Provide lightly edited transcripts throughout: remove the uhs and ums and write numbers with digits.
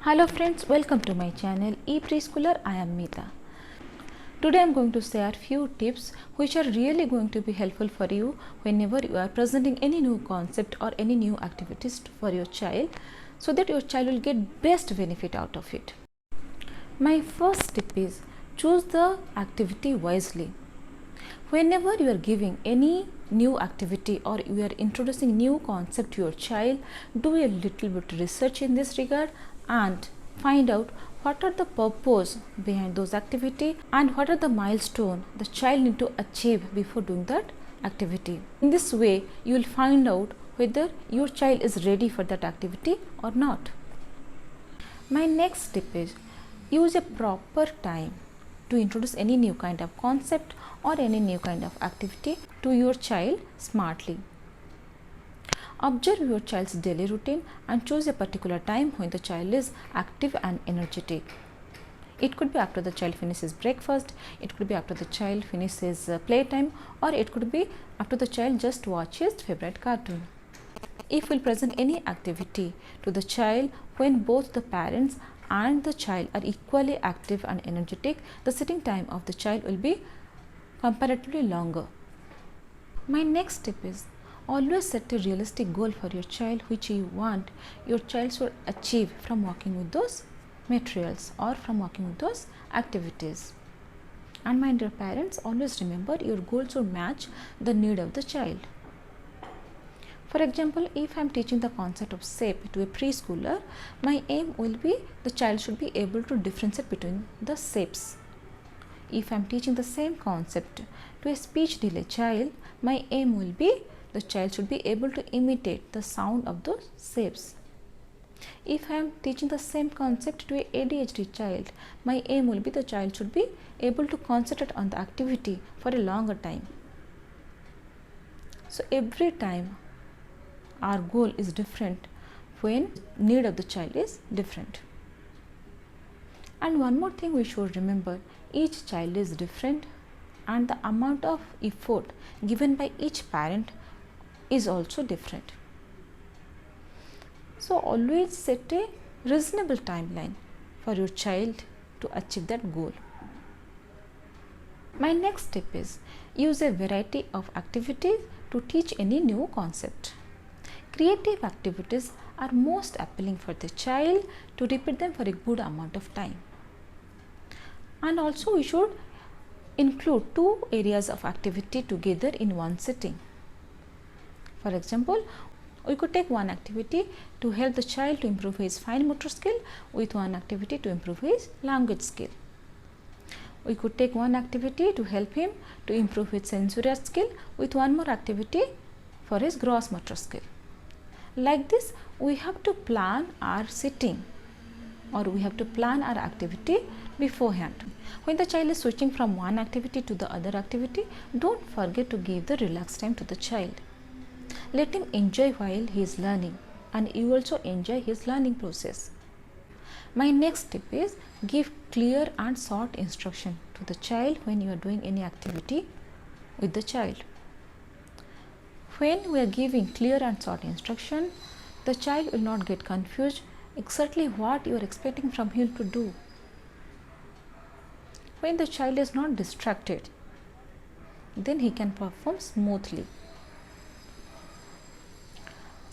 Hello friends, welcome to my channel ePreschooler. I am Meeta. Today I am going to share few tips which are really going to be helpful for you whenever you are presenting any new concept or any new activities for your child, so that your child will get best benefit out of it. My first tip is choose the activity wisely. Whenever you are giving any new activity or you are introducing new concept to your child, do a little bit research in this regard and find out what are the purpose behind those activity and what are the milestone the child need to achieve before doing that activity. In this way, you will find out whether your child is ready for that activity or not. My next tip is use a proper time to introduce any new kind of concept or any new kind of activity to your child smartly. Observe your child's daily routine and choose a particular time when the child is active and energetic. It could be after the child finishes breakfast, it could be after the child finishes playtime, or it could be after the child just watches favorite cartoon. If we present any activity to the child when both the parents and the child are equally active and energetic, the sitting time of the child will be comparatively longer. My next tip is always set a realistic goal for your child which you want your child should achieve from working with those materials or from working with those activities. And my dear parents, always remember your goal should match the need of the child. For example, if I am teaching the concept of shape to a preschooler, my aim will be the child should be able to differentiate between the shapes. If I am teaching the same concept to a speech delay child, my aim will be the child should be able to imitate the sound of those shapes. If I am teaching the same concept to a ADHD child, my aim will be the child should be able to concentrate on the activity for a longer time. So every time our goal is different when need of the child is different. And one more thing we should remember, each child is different and the amount of effort given by each parent is also different. So always set a reasonable timeline for your child to achieve that goal. My next tip is use a variety of activities to teach any new concept. Creative activities are most appealing for the child to repeat them for a good amount of time. And also we should include two areas of activity together in one sitting. For example, we could take one activity to help the child to improve his fine motor skill with one activity to improve his language skill. We could take one activity to help him to improve his sensorial skill with one more activity for his gross motor skill. Like this, we have to plan our sitting or we have to plan our activity beforehand. When the child is switching from one activity to the other activity, don't forget to give the relaxed time to the child. Let him enjoy while he is learning and you also enjoy his learning process. My next tip is give clear and short instruction to the child when you are doing any activity with the child. When we are giving clear and short instruction, the child will not get confused exactly what you are expecting from him to do. When the child is not distracted, then he can perform smoothly.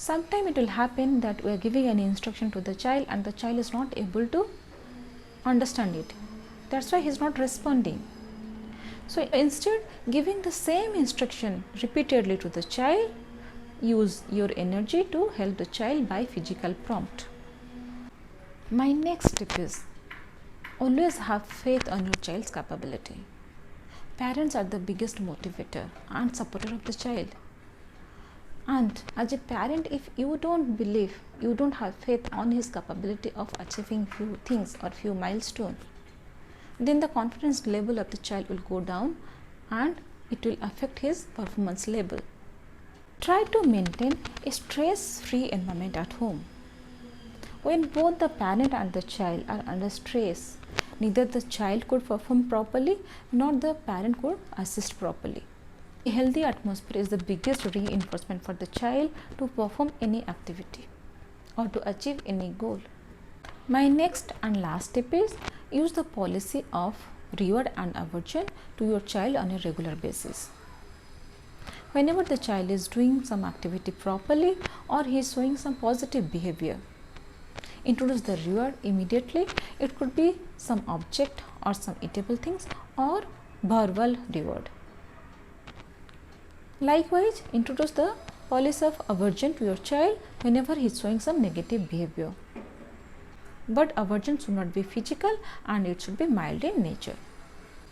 Sometimes it will happen that we are giving an instruction to the child and the child is not able to understand it. That's why he is not responding. So instead, giving the same instruction repeatedly to the child, use your energy to help the child by physical prompt. My next tip is always have faith on your child's capability. Parents are the biggest motivator and supporter of the child. And as a parent, if you don't believe, you don't have faith on his capability of achieving few things or few milestones, then the confidence level of the child will go down and it will affect his performance level. Try to maintain a stress-free environment at home. When both the parent and the child are under stress, neither the child could perform properly nor the parent could assist properly. A healthy atmosphere is the biggest reinforcement for the child to perform any activity or to achieve any goal. My next and last tip is use the policy of reward and aversion to your child on a regular basis. Whenever the child is doing some activity properly or he is showing some positive behavior, introduce the reward immediately. It could be some object or some eatable things or verbal reward. Likewise, introduce the policy of aversion to your child whenever he is showing some negative behavior. But aversion should not be physical and it should be mild in nature.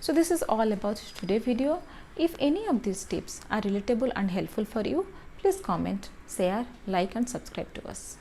So this is all about today's video. If any of these tips are relatable and helpful for you, please comment, share, like and subscribe to us.